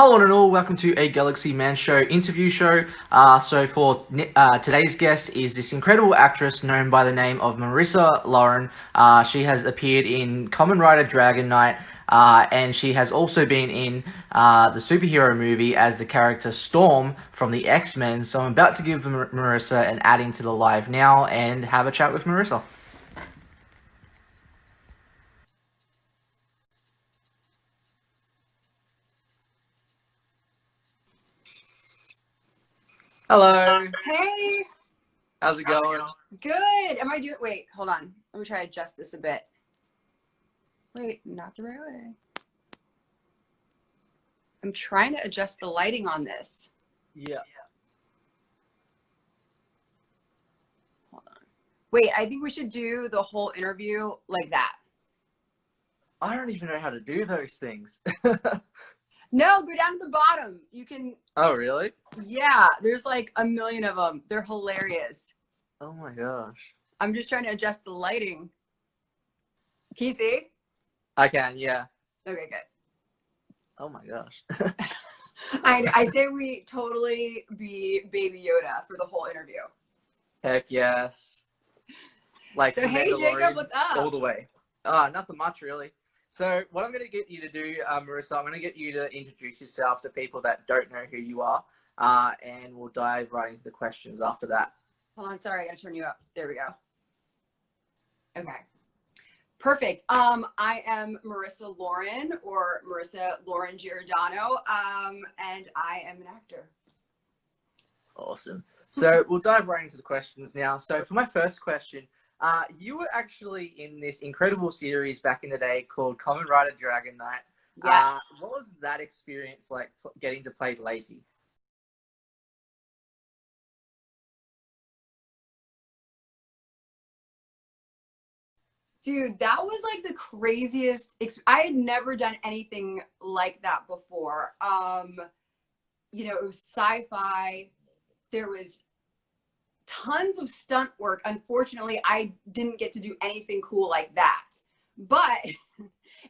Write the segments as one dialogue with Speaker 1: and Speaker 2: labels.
Speaker 1: Hello and all, welcome to a Galaxy Man Show interview show. Today's guest is this incredible actress known by the name of Marisa Lauren. She has appeared in Kamen Rider Dragon Knight, and she has also been in the superhero movie as the character Storm from the X-Men. So I'm about to give Marisa an add into the live now and have a chat with Marisa. Hello,
Speaker 2: Hey,
Speaker 1: how's it going?
Speaker 2: good. Am I doing? Wait, hold on. Let me try to adjust this a bit. Wait, not the right way. I'm trying to adjust the lighting on this.
Speaker 1: Yeah.
Speaker 2: Hold on. Wait, I think we should do the whole interview like that.
Speaker 1: I don't even know how to do those things.
Speaker 2: No, go down to the bottom. You can,
Speaker 1: Oh, really?
Speaker 2: yeah, there's like a million of them. They're hilarious.
Speaker 1: Oh my gosh.
Speaker 2: I'm just trying to adjust the lighting. Can you see?
Speaker 1: I can, yeah.
Speaker 2: Okay, good.
Speaker 1: Oh my gosh.
Speaker 2: I say we totally be Baby Yoda for the whole interview.
Speaker 1: Heck yes. Like
Speaker 2: So, hey, Jacob, what's up?
Speaker 1: all the way. Nothing much really. So what I'm going to get you to do, Marisa, I'm going to get you to introduce yourself to people that don't know who you are, and we'll dive right into the questions after that.
Speaker 2: Hold on, sorry, I gotta turn you up. There we go. Okay. Perfect. I am Marisa Lauren, or Marisa Lauren Giordano, and I am an actor.
Speaker 1: Awesome. So we'll dive right into the questions now. So for my first question, you were actually in this incredible series back in the day called Kamen Rider Dragon Knight.
Speaker 2: Yeah.
Speaker 1: What was that experience like getting to play Lacey?
Speaker 2: Dude, that was like the craziest. I had never done anything like that before. It was sci-fi. There was tons of stunt work. Unfortunately, I didn't get to do anything cool like that. But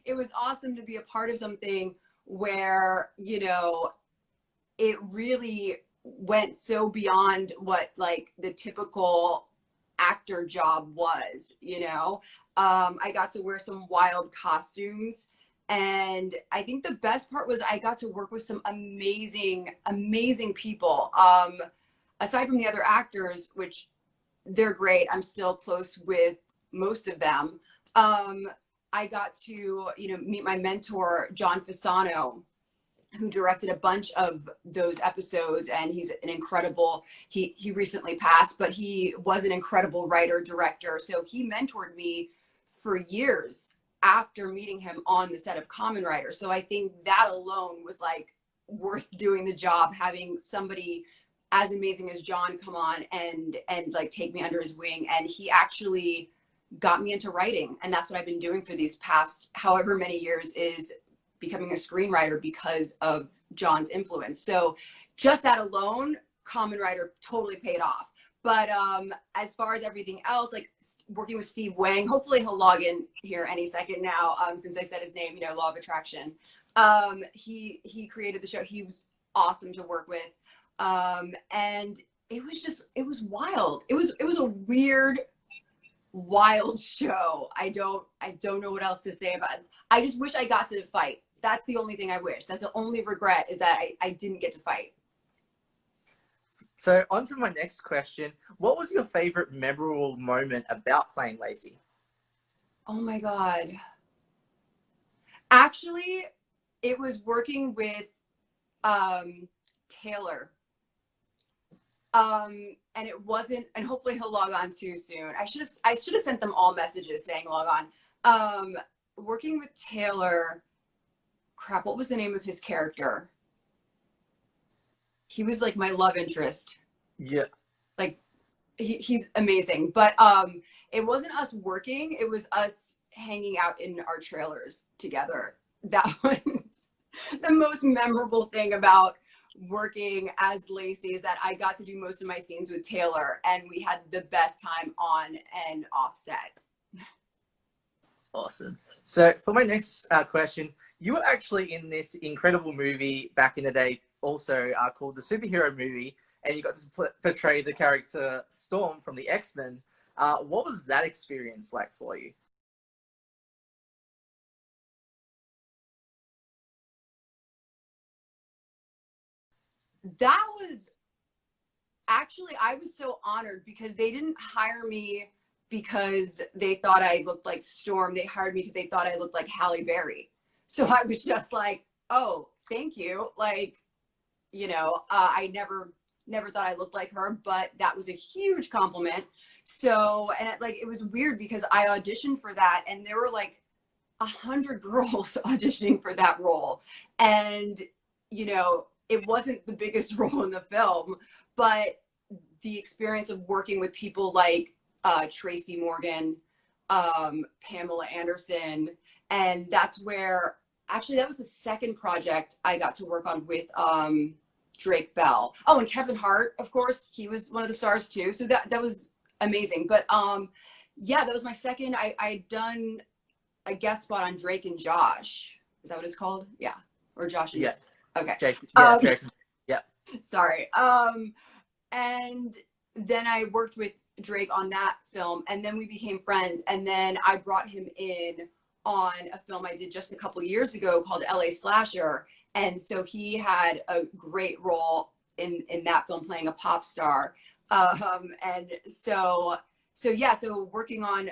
Speaker 2: it was awesome to be a part of something where, it really went so beyond what like the typical actor job was. I got to wear some wild costumes. And I think the best part was I got to work with some amazing, amazing people. Aside from the other actors, which they're great, I'm still close with most of them. I got to, meet my mentor, John Fasano, who directed a bunch of those episodes, and he's an incredible, he recently passed, but he was an incredible writer, director. So he mentored me for years after meeting him on the set of Kamen Rider. So I think that alone was like worth doing the job, having somebody as amazing as John come on and like take me under his wing. And he actually got me into writing. And that's what I've been doing for these past however many years, is becoming a screenwriter because of John's influence. So just that alone, Kamen Rider totally paid off. But as far as everything else, like working with Steve Wang, hopefully he'll log in here any second now, since I said his name, Law of Attraction. He created the show. He was awesome to work with. And it was wild. It was a weird, wild show. I don't know what else to say about it. I just wish I got to fight. That's the only thing I wish. That's the only regret, is that I didn't get to fight.
Speaker 1: So on to my next question. What was your favorite memorable moment about playing Lacey?
Speaker 2: Oh my God. Actually, it was working with Taylor. And it wasn't, and hopefully he'll log on too soon. I should have sent them all messages saying log on. Working with Taylor, crap, what was the name of his character? He was like my love interest.
Speaker 1: Yeah.
Speaker 2: Like he's amazing. But it wasn't us working, it was us hanging out in our trailers together. That was the most memorable thing about working as Lacey, is that I got to do most of my scenes with Taylor, and we had the best time on and off set.
Speaker 1: Awesome. So for my next question, you were actually in this incredible movie back in the day, also called the Superhero Movie, and you got to portray the character Storm from the X-Men. What was that experience like for you?
Speaker 2: That was actually, I was so honored because they didn't hire me because they thought I looked like Storm. They hired me because they thought I looked like Halle Berry. So I was just like, oh, thank you. Like, I never thought I looked like her, but that was a huge compliment. So, and it was weird because I auditioned for that, and there were like 100 girls auditioning for that role, and it wasn't the biggest role in the film, but the experience of working with people like Tracy Morgan, Pamela Anderson, and that's where actually that was the second project I got to work on with Drake Bell. Oh, and Kevin Hart, of course, he was one of the stars too. So that was amazing. But yeah, that was my second. I'd done a guest spot on Drake and Josh. Is that what it's called? Yeah, or Josh and
Speaker 1: Yeah,
Speaker 2: okay.
Speaker 1: Jake. Yeah,
Speaker 2: Um,
Speaker 1: Jake. Yeah.
Speaker 2: sorry. And then I worked with Drake on that film, and then we became friends. And then I brought him in on a film I did just a couple years ago called LA Slasher. And so he had a great role in that film playing a pop star. And so yeah, so working on,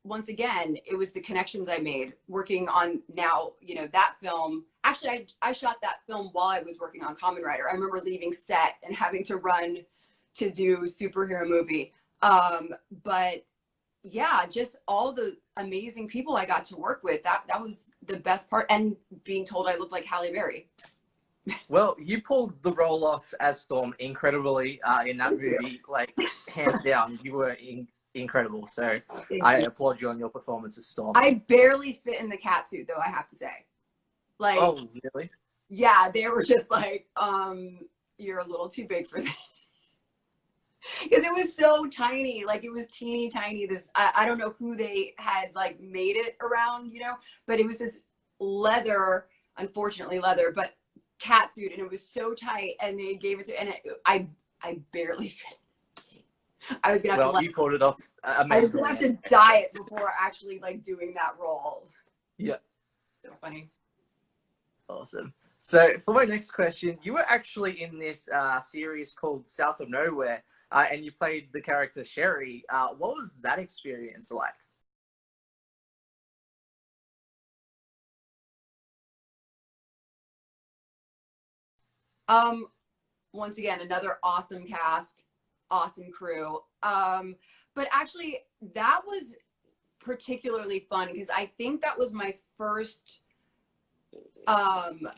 Speaker 2: once again, it was the connections I made working on now, that film. Actually, I shot that film while I was working on Kamen Rider. I remember leaving set and having to run to do superhero movie. But yeah, just all the amazing people I got to work with. That was the best part. And being told I looked like Halle Berry.
Speaker 1: Well, you pulled the role off as Storm incredibly in that
Speaker 2: Thank you.
Speaker 1: movie, like hands down. You were incredible. So
Speaker 2: Thank
Speaker 1: I
Speaker 2: you.
Speaker 1: applaud you on your performance as Storm.
Speaker 2: I barely fit in the cat suit though, I have to say. Like,
Speaker 1: Oh, really?
Speaker 2: yeah, they were just like, you're a little too big for this. Because it was so tiny, like it was teeny tiny. I don't know who they had like made it around, but it was this leather, unfortunately leather, but cat suit, and it was so tight, and they gave it to, and I barely fit. I was gonna have to
Speaker 1: Well,
Speaker 2: like,
Speaker 1: you pulled it off
Speaker 2: I was gonna
Speaker 1: amazingly.
Speaker 2: have to diet before actually like doing that role.
Speaker 1: Yeah,
Speaker 2: So funny.
Speaker 1: awesome. So for my next question, you were actually in this series called South of Nowhere, and you played the character Sherry. What was that experience like?
Speaker 2: Um, Once again, another awesome cast, awesome crew. But actually, that was particularly fun because I think that was my first um,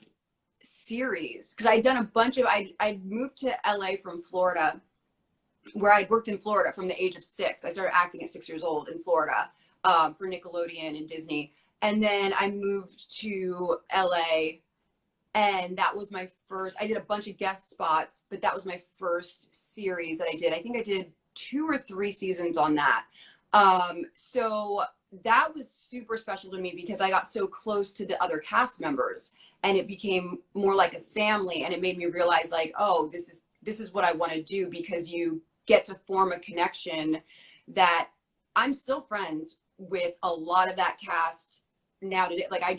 Speaker 2: series, because I'd done a bunch of, I'd moved to LA from Florida, where I'd worked in Florida from the age of 6. I started acting at 6 years old in Florida for Nickelodeon and Disney. And then I moved to LA, and that was my first. I did a bunch of guest spots, but that was my first series that I did. I think I did 2 or 3 seasons on that. So that was super special to me because I got so close to the other cast members, and it became more like a family, and it made me realize like, oh, this is what I want to do, because you get to form a connection that I'm still friends with a lot of that cast now today. Like I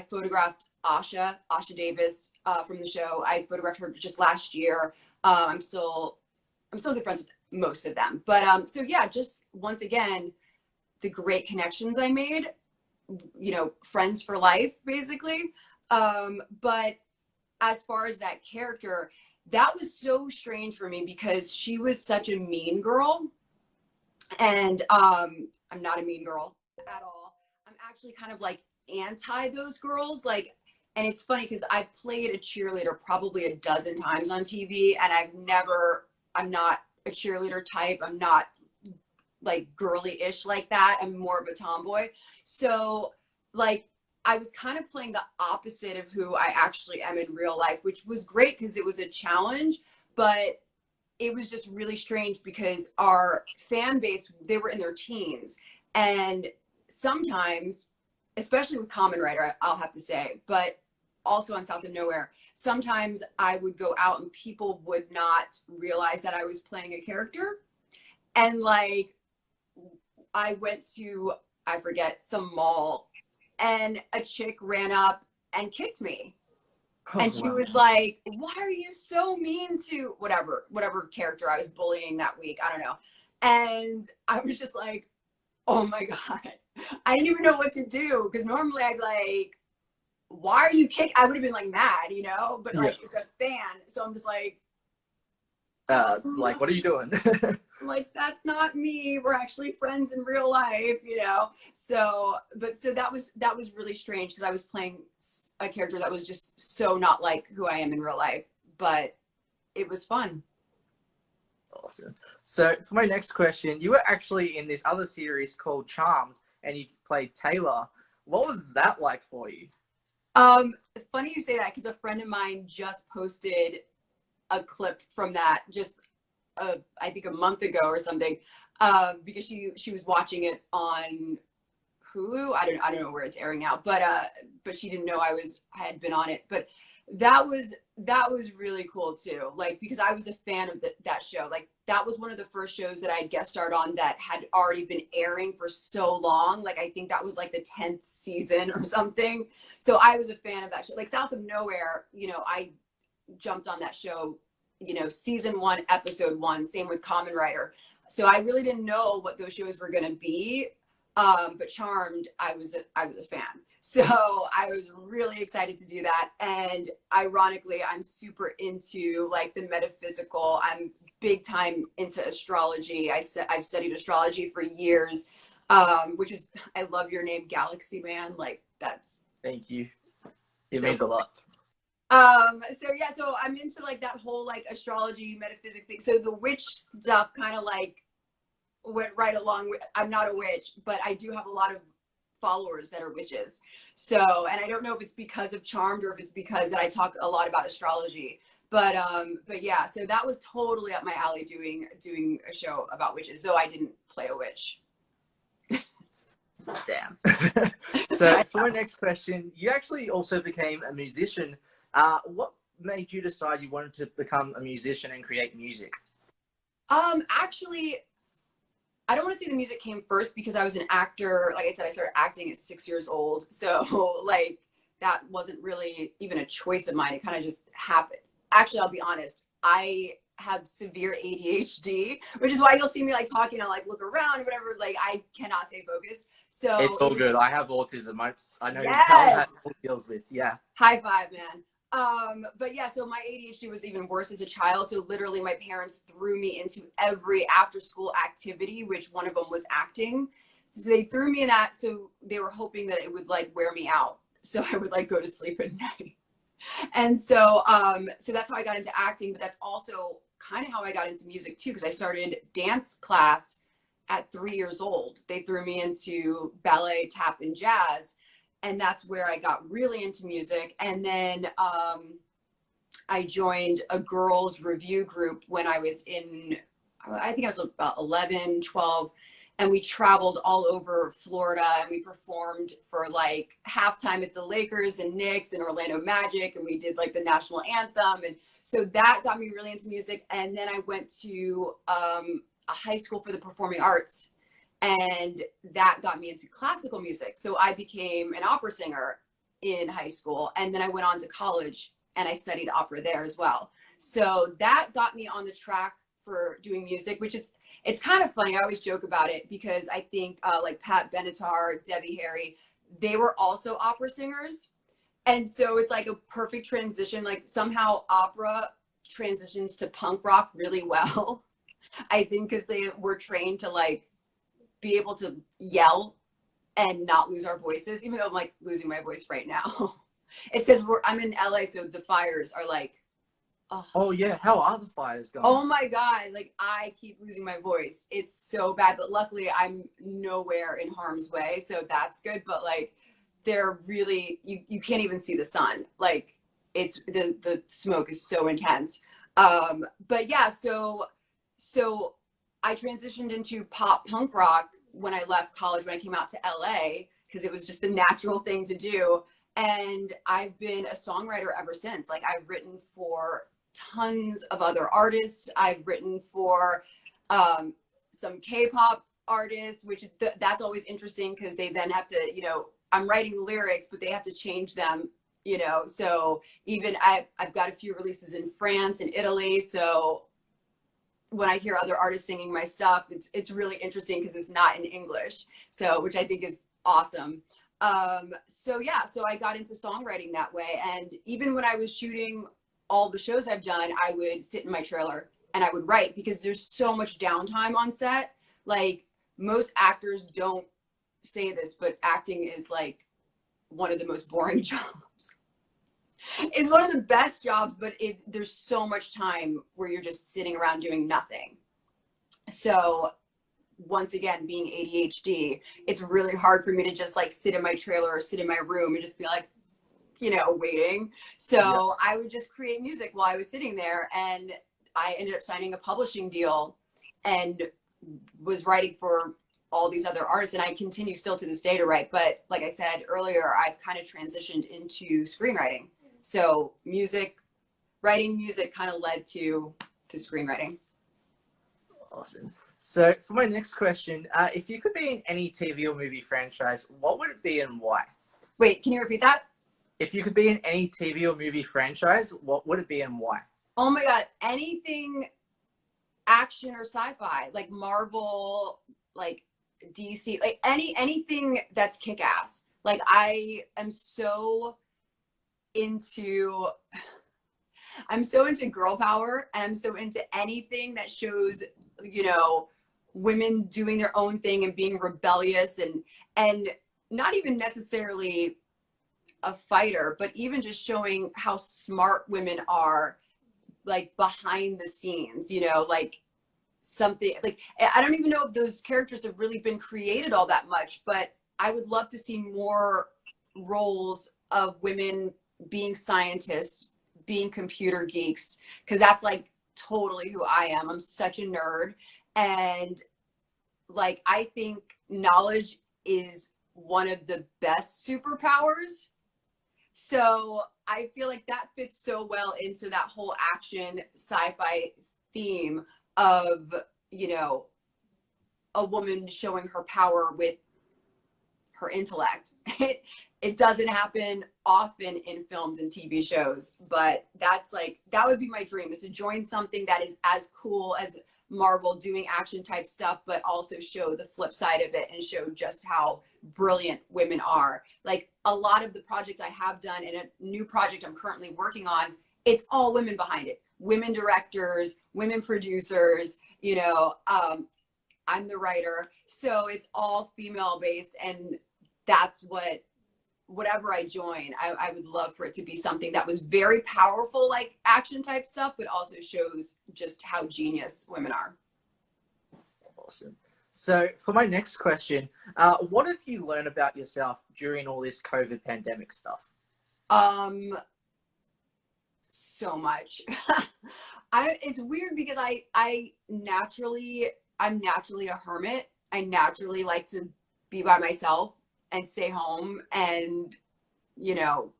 Speaker 2: photographed Asha Davis from the show. I photographed her just last year. I'm still good friends with most of them. But so yeah, just once again, the great connections I made, friends for life, basically. But as far as that character, that was so strange for me because she was such a mean girl. And I'm not a mean girl at all. I'm actually kind of like anti those girls. Like, and it's funny because I've played a cheerleader probably a dozen times on TV, and I'm not a cheerleader type. I'm not like girly-ish like that. I'm more of a tomboy. So like I was kind of playing the opposite of who I actually am in real life, which was great because it was a challenge, but it was just really strange because our fan base, they were in their teens, and sometimes, especially with Common Writer, I'll have to say, but also on South of Nowhere, sometimes I would go out and people would not realize that I was playing a character. And like, I went to, I forget, some mall, and a chick ran up and kicked me.
Speaker 1: Oh
Speaker 2: And she
Speaker 1: wow.
Speaker 2: was like, why are you so mean to whatever character I was bullying that week? I don't know. And I was just like, oh my God. I didn't even know what to do, because normally I'd be like, why are you kick? I would have been like mad, you know, but
Speaker 1: Yeah.
Speaker 2: like it's a fan. So I'm just like,
Speaker 1: Like, what are you doing?
Speaker 2: like that's not me. We're actually friends in real life, you know. So that was really strange, because I was playing a character that was just so not like who I am in real life, but it was fun.
Speaker 1: Awesome. So for my next question, you were actually in this other series called Charmed, and you played Taylor. What was that like for you?
Speaker 2: Funny you say that, because a friend of mine just posted a clip from that just I think a month ago or something, because she was watching it on Hulu. I don't know where it's airing now, but she didn't know I had been on it. But that was really cool too. Like, because I was a fan of that show. Like, that was one of the first shows that I guest starred on that had already been airing for so long. Like, I think that was like the 10th season or something. So I was a fan of that show. Like South of Nowhere, you know, I jumped on that show, you know, season 1, episode 1. Same with Common Writer. So I really didn't know what those shows were going to be. But Charmed, I was a fan. So I was really excited to do that. And ironically, I'm super into like the metaphysical. I'm big time into astrology. I've studied astrology for years, which is, I love your name, Galaxy Man. Like, that's
Speaker 1: Thank you. It
Speaker 2: so
Speaker 1: means a
Speaker 2: cool.
Speaker 1: lot.
Speaker 2: So yeah, so I'm into like that whole like astrology metaphysics thing. So the witch stuff kind of like went right along with, I'm not a witch, but I do have a lot of followers that are witches. So, and I don't know if it's because of Charmed or if it's because that I talk a lot about astrology. But yeah, so that was totally up my alley, doing a show about witches, though I didn't play a witch.
Speaker 1: Damn. So for my next question, you actually also became a musician. What made you decide you wanted to become a musician and create music?
Speaker 2: Actually, I don't want to say the music came first, because I was an actor. Like I said, I started acting at 6 years old. So like that wasn't really even a choice of mine. It kind of just happened. Actually, I'll be honest. I have severe ADHD, which is why you'll see me like talking and like look around, whatever. Like, I cannot stay focused.
Speaker 1: It's
Speaker 2: So it
Speaker 1: all
Speaker 2: was,
Speaker 1: good. I have autism. I know how that
Speaker 2: yes,
Speaker 1: all deals with. Yeah.
Speaker 2: high five, man. But yeah, so my ADHD was even worse as a child. So literally my parents threw me into every after school activity, which one of them was acting. So they threw me in that. So they were hoping that it would like wear me out. So I would like go to sleep at night. And so that's how I got into acting, but that's also kind of how I got into music too, because I started dance class at 3 years old. They threw me into ballet, tap, and jazz, and that's where I got really into music. And then I joined a girls review group when I was in, I think I was about 11, 12, and we traveled all over Florida, and we performed for like halftime at the Lakers and Knicks and Orlando Magic, and we did like the national anthem. And so that got me really into music. And then I went to a high school for the performing arts, and that got me into classical music. So I became an opera singer in high school, and then I went on to college and I studied opera there as well. So that got me on the track for doing music, which it's kind of funny. I always joke about it, because I think like Pat Benatar, Debbie Harry, they were also opera singers. And so it's like a perfect transition. Like, somehow opera transitions to punk rock really well. I think because they were trained to like be able to yell and not lose our voices, even though I'm like losing my voice right now. It's because I'm in LA, so the fires are like, oh,
Speaker 1: Oh yeah. How are the fires going?
Speaker 2: oh my God, like I keep losing my voice. It's so bad, but luckily I'm nowhere in harm's way, so that's good. But like, they're really, you can't even see the sun. Like, it's the smoke is so intense. But yeah, so I transitioned into pop punk rock when I left college, when I came out to LA. because it was just the natural thing to do. And I've been a songwriter ever since. Like, I've written for tons of other artists. I've written for some K-pop artists, which that's always interesting because they then have to, you know, I'm writing lyrics, but they have to change them, you know. So even I've got a few releases in France and Italy. So when I hear other artists singing my stuff, it's really interesting because it's not in English. So, which I think is awesome. So yeah, so I got into songwriting that way. And even when I was shooting all the shows I've done, I would sit in my trailer and I would write because there's so much downtime on set. Like, most actors don't say this, but acting is like one of the most boring jobs. It's one of the best jobs, but there's so much time where you're just sitting around doing nothing. So once again, being ADHD, it's really hard for me to just like sit in my trailer or sit in my room and just be like, you know, waiting. So yeah. I would just create music while I was sitting there, and I ended up signing a publishing deal and was writing for all these other artists, and I continue still to this day to write. But like I said earlier, I've kind of transitioned into screenwriting. So writing music kind of led to screenwriting.
Speaker 1: Awesome. So for my next question, if you could be in any TV or movie franchise, what would it be and why?
Speaker 2: Wait, can you repeat that?
Speaker 1: If you could be in any TV or movie franchise, what would it be and why?
Speaker 2: Oh my God, anything action or sci-fi, like Marvel, like DC, like anything that's kick-ass. Like, I am so into girl power, and I'm so into anything that shows, you know, women doing their own thing and being rebellious and not even necessarily a fighter, but even just showing how smart women are, like behind the scenes, you know, like something like, I don't even know if those characters have really been created all that much, but I would love to see more roles of women being scientists, being computer geeks, because that's like totally who I am. I'm such a nerd, and like, I think knowledge is one of the best superpowers. So I feel like that fits so well into that whole action sci-fi theme of, you know, a woman showing her power with her intellect. It doesn't happen often in films and TV shows, but that's like, that would be my dream, is to join something that is as cool as Marvel, doing action type stuff, but also show the flip side of it and show just how brilliant women are. Like, a lot of the projects I have done, and a new project I'm currently working on, it's all women behind it. Women directors, women producers, you know, I'm the writer. So it's all female based, and that's whatever I join, I would love for it to be something that was very powerful, like action type stuff, but also shows just how genius women are.
Speaker 1: Awesome. So for my next question, what have you learned about yourself during all this COVID pandemic stuff?
Speaker 2: So much. It's weird because I'm naturally a hermit. I naturally like to be by myself and stay home, and, you know,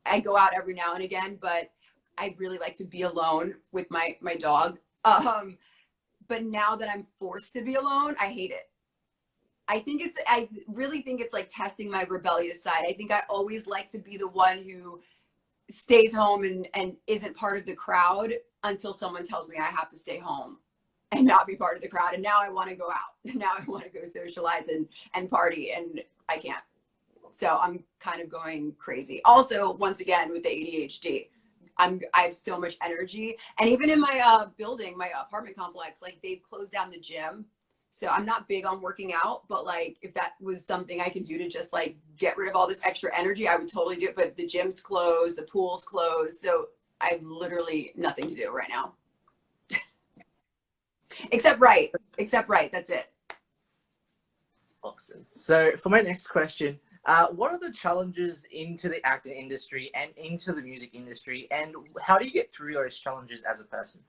Speaker 2: I go out every now and again, but I really like to be alone with my dog. But now that I'm forced to be alone, I hate it. I really think it's like testing my rebellious side. I think I always like to be the one who stays home and isn't part of the crowd until someone tells me I have to stay home and not be part of the crowd. And now I want to go out. Now I want to go socialize and party, and I can't. So I'm kind of going crazy. Also, once again, with the ADHD, I have so much energy. And even in my building, my apartment complex, like, they've closed down the gym. So I'm not big on working out, but like, if that was something I could do to just like get rid of all this extra energy, I would totally do it. But the gym's closed, the pool's closed. So I have literally nothing to do right now. Except write. That's it.
Speaker 1: Awesome. So for my next question, what are the challenges into the acting industry and into the music industry, and how do you get through those challenges as a person?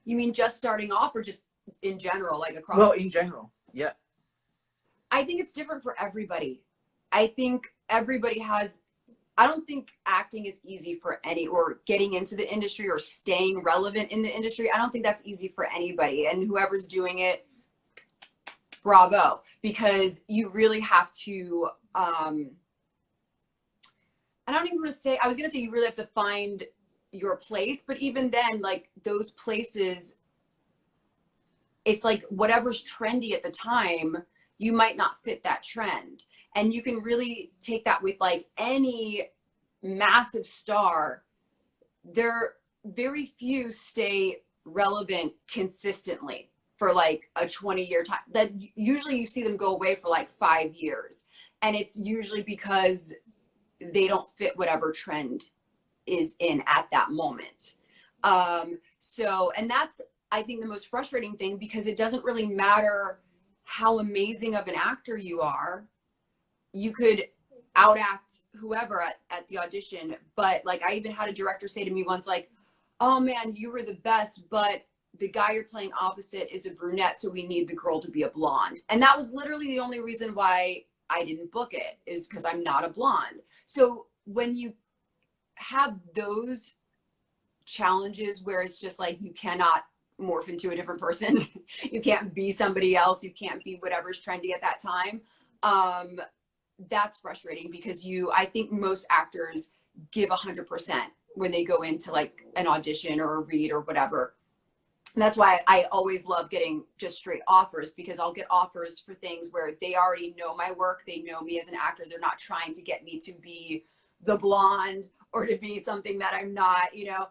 Speaker 2: You mean just starting off, or just in general, like across?
Speaker 1: Well, in general, yeah.
Speaker 2: I think it's different for everybody. I think everybody has, I don't think acting is easy for any, or getting into the industry or staying relevant in the industry. I don't think that's easy for anybody. And whoever's doing it, bravo, because you really have to, I don't even want to say, I was going to say you really have to find your place, but even then, like those places, it's like whatever's trendy at the time, you might not fit that trend. And you can really take that with like any massive star. There, very few stay relevant consistently for like a 20-year time. That usually you see them go away for like 5 years. And it's usually because they don't fit whatever trend is in at that moment. So, and that's, I think, the most frustrating thing, because it doesn't really matter how amazing of an actor you are. You could outact whoever at the audition. But like, I even had a director say to me once, like, oh man, you were the best, but the guy you're playing opposite is a brunette, so we need the girl to be a blonde. And that was literally the only reason why I didn't book it, is because I'm not a blonde. So when you have those challenges where it's just like you cannot morph into a different person, you can't be somebody else, you can't be whatever's trendy at that time, that's frustrating, because I think most actors give 100% when they go into like an audition or a read or whatever. And that's why I always love getting just straight offers, because I'll get offers for things where they already know my work. They know me as an actor. They're not trying to get me to be the blonde or to be something that I'm not, you know?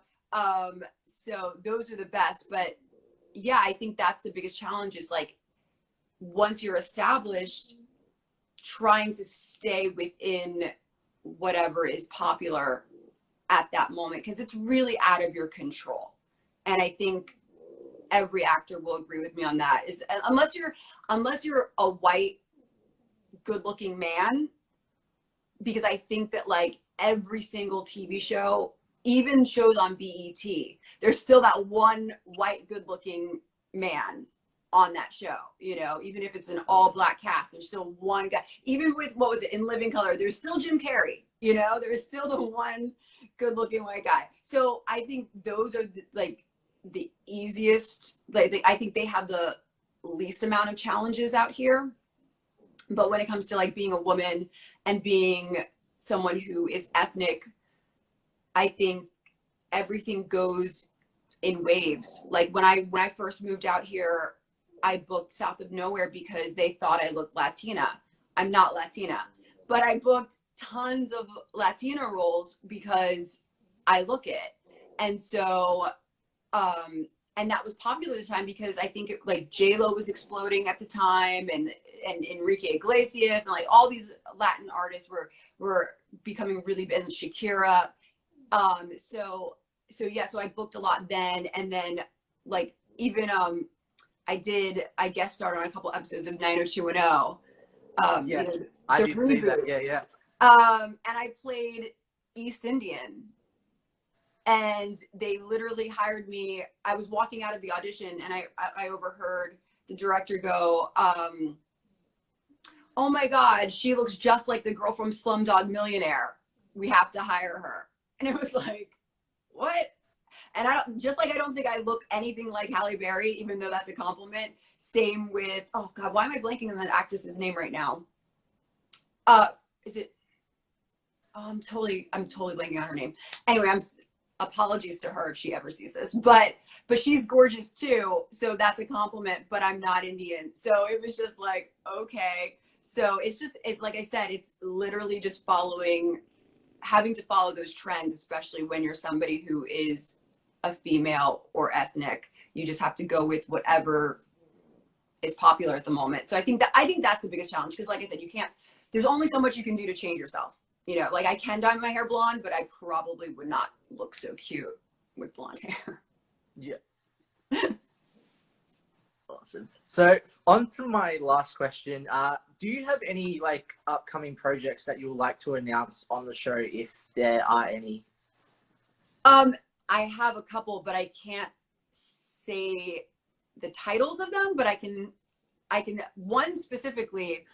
Speaker 2: So those are the best. But yeah, I think that's the biggest challenge, is like, once you're established, trying to stay within whatever is popular at that moment, because it's really out of your control. And I think every actor will agree with me on that, is unless you're a white good looking man, because I think that like every single TV show, even shows on BET, there's still that one white good looking man on that show, you know, even if it's an all black cast, there's still one guy. Even with, what was it, In Living Color, there's still Jim Carrey, you know, there's still the one good looking white guy. So I think those are like the easiest, like I think they have the least amount of challenges out here. But when it comes to like being a woman and being someone who is ethnic, I think everything goes in waves. Like when I first moved out here, I booked South of Nowhere because they thought I looked Latina. I'm not Latina, but I booked tons of Latina roles because I look it. And so, and that was popular at the time, because I think like J-Lo was exploding at the time, and Enrique Iglesias, and like all these Latin artists were becoming really big, and Shakira. So yeah, so I booked a lot then. And then like even, I guest starred on a couple episodes of 90210.
Speaker 1: Yes,
Speaker 2: you know,
Speaker 1: I
Speaker 2: the
Speaker 1: did see that.
Speaker 2: reboot.
Speaker 1: Yeah, yeah.
Speaker 2: And I played East Indian, and they literally hired me. I was walking out of the audition, and I overheard the director go, oh my God, she looks just like the girl from Slumdog Millionaire. We have to hire her. And it was like, what? And I don't think I look anything like Halle Berry, even though that's a compliment. Same with, oh God, why am I blanking on that actress's name right now? Is it, oh, I'm totally blanking on her name. Anyway, apologies to her if she ever sees this, but she's gorgeous too. So that's a compliment, but I'm not Indian. So it was just like, okay. So it's just, like I said, it's literally just having to follow those trends, especially when you're somebody who is a female or ethnic. You just have to go with whatever is popular at the moment. So I think that's the biggest challenge, because like I said, there's only so much you can do to change yourself. You know, like I can dye my hair blonde, but I probably would not look so cute with blonde hair.
Speaker 1: Yeah. Awesome. So on to my last question. Do you have any like upcoming projects that you would like to announce on the show, if there are any?
Speaker 2: I have a couple, but I can't say the titles of them, but I can one specifically.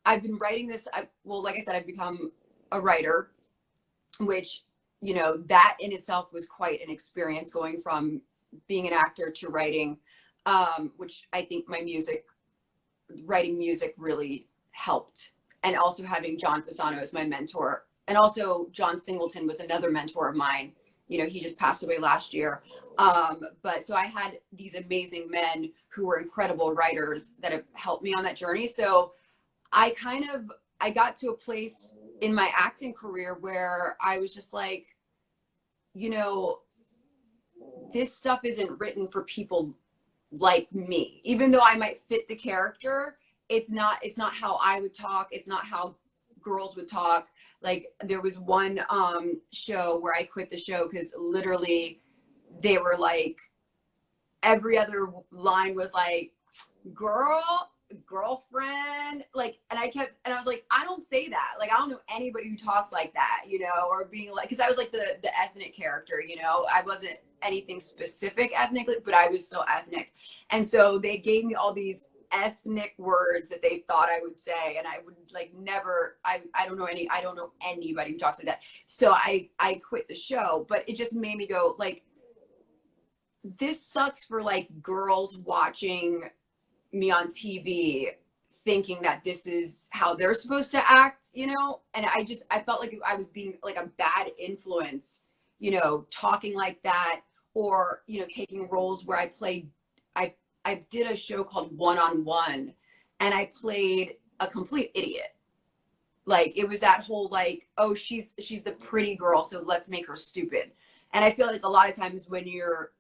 Speaker 2: I've been writing this. Well, like I said, I've become a writer, which, you know, that in itself was quite an experience going from being an actor to writing, which I think writing music really helped. And also having John Fasano as my mentor. And also John Singleton was another mentor of mine. You know, he just passed away last year. But so I had these amazing men who were incredible writers that have helped me on that journey. So I got to a place in my acting career where I was just like, you know, this stuff isn't written for people like me. Even though I might fit the character, it's not how I would talk. It's not how girls would talk. Like there was one show where I quit the show because literally they were like, every other line was like, girl, girlfriend, like, and I was like, I don't say that. Like, I don't know anybody who talks like that, you know, or being like, because I was like the ethnic character, you know, I wasn't anything specific ethnically, but I was still ethnic. And so they gave me all these ethnic words that they thought I would say, and I would like never, I don't know anybody who talks like that. So I quit the show, but it just made me go like, this sucks for like girls watching me on TV thinking that this is how they're supposed to act, you know? And I felt like I was being like a bad influence, you know, talking like that, or, you know, taking roles where I did a show called One on One, and I played a complete idiot. Like it was that whole like, oh, she's the pretty girl, so let's make her stupid. And I feel like a lot of times when you're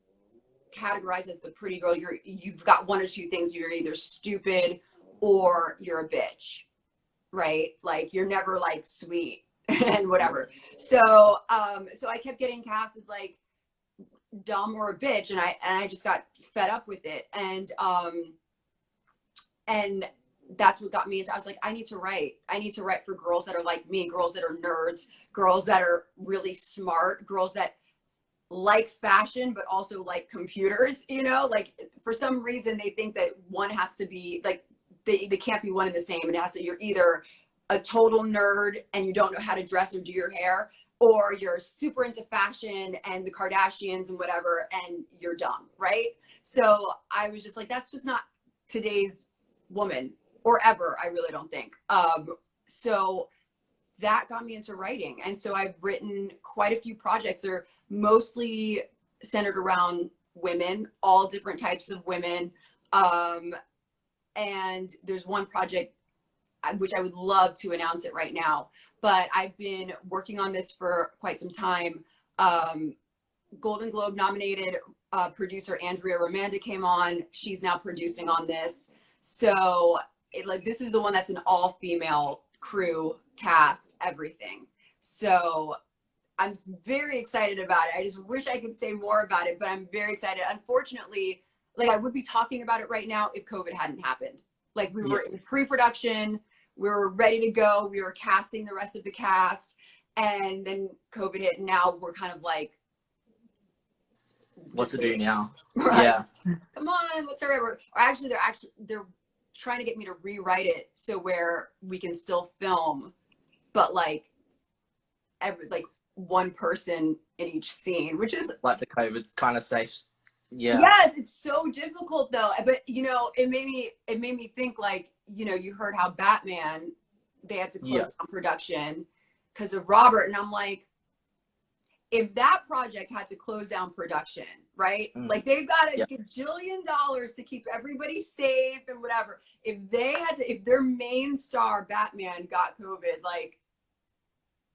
Speaker 2: categorized as the pretty girl, you've got one or two things. You're either stupid or you're a bitch, right? Like you're never like sweet and whatever. So so I kept getting cast as like dumb or a bitch, and I just got fed up with it. And that's what got me into, I was like, I need to write for girls that are like me, girls that are nerds, girls that are really smart, girls that like fashion but also like computers, you know, like for some reason they think that one has to be like, they can't be one and the same, and it has to, you're either a total nerd and you don't know how to dress or do your hair, or you're super into fashion and the Kardashians and whatever and you're dumb, right? So I was just like, that's just not today's woman, or ever, I really don't think. So that got me into writing. And so I've written quite a few projects. They're mostly centered around women, all different types of women. And there's one project which I would love to announce it right now, but I've been working on this for quite some time. Golden Globe nominated producer Andrea Romanda came on. She's now producing on this. So this is the one that's an all-female crew, cast, everything. So I'm very excited about it. I just wish I could say more about it, but I'm very excited. Unfortunately, like I would be talking about it right now if COVID hadn't happened. Like we were in pre-production, we were ready to go, we were casting the rest of the cast, and then COVID hit, and now we're kind of like,
Speaker 1: what to do now?
Speaker 2: Right?
Speaker 1: Yeah.
Speaker 2: Come on, let's hurry up. Or actually, they're trying to get me to rewrite it so where we can still film, but like one person in each scene, which is
Speaker 1: like the COVID's kind of safe. Yeah.
Speaker 2: Yes, it's so difficult though. But you know, it made me think, like, you know, you heard how Batman, they had to close down production because of Robert, and I'm like, if that project had to close down production, right? Like they've got a gajillion dollars to keep everybody safe and whatever. If their main star Batman got COVID, like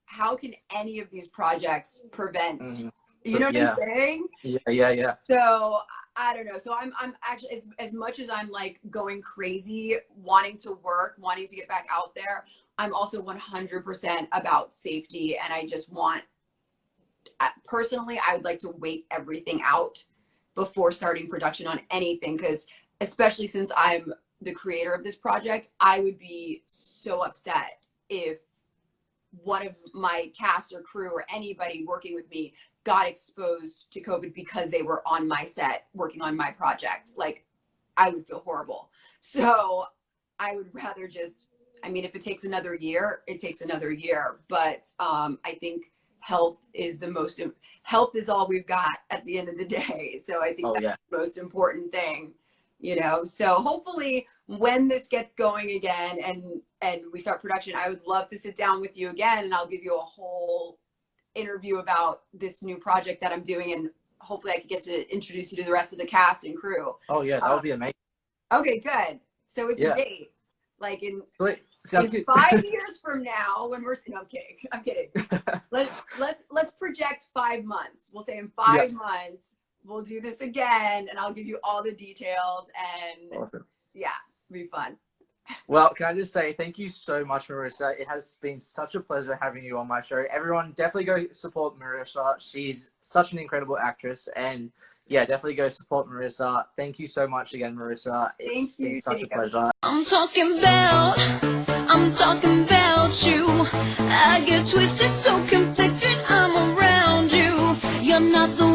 Speaker 2: how can any of these projects prevent? You know what I'm saying?
Speaker 1: Yeah.
Speaker 2: So I don't know. So I'm actually, as much as I'm like going crazy, wanting to work, wanting to get back out there, I'm also 100% about safety. And I just want, personally, I would like to wait everything out before starting production on anything, because especially since I'm the creator of this project, I would be so upset if one of my cast or crew or anybody working with me got exposed to COVID because they were on my set working on my project. Like, I would feel horrible. So I would rather just I mean, if it takes another year, it takes another year. But I think health is health is all we've got at the end of the day. So I think that's the most important thing, you know. So hopefully when this gets going again and we start production, I would love to sit down with you again, and I'll give you a whole interview about this new project that I'm doing, and hopefully I can get to introduce you to the rest of the cast and crew.
Speaker 1: Oh yeah, that would be amazing.
Speaker 2: Okay, good. So it's a date, like in
Speaker 1: Sounds good.
Speaker 2: 5 years from now, when we're no, I'm kidding. Let's project 5 months. We'll say in 5 months we'll do this again, and I'll give you all the details. And
Speaker 1: awesome.
Speaker 2: Yeah, it'll be fun.
Speaker 1: Well, can I just say thank you so much, Marisa. It has been such a pleasure having you on my show. Everyone, definitely go support Marisa. She's such an incredible actress, and yeah, definitely go support Marisa. Thank you so much again, Marisa. It's been such a pleasure.
Speaker 3: I'm talking about you. I get twisted, so conflicted, I'm around you. You're not the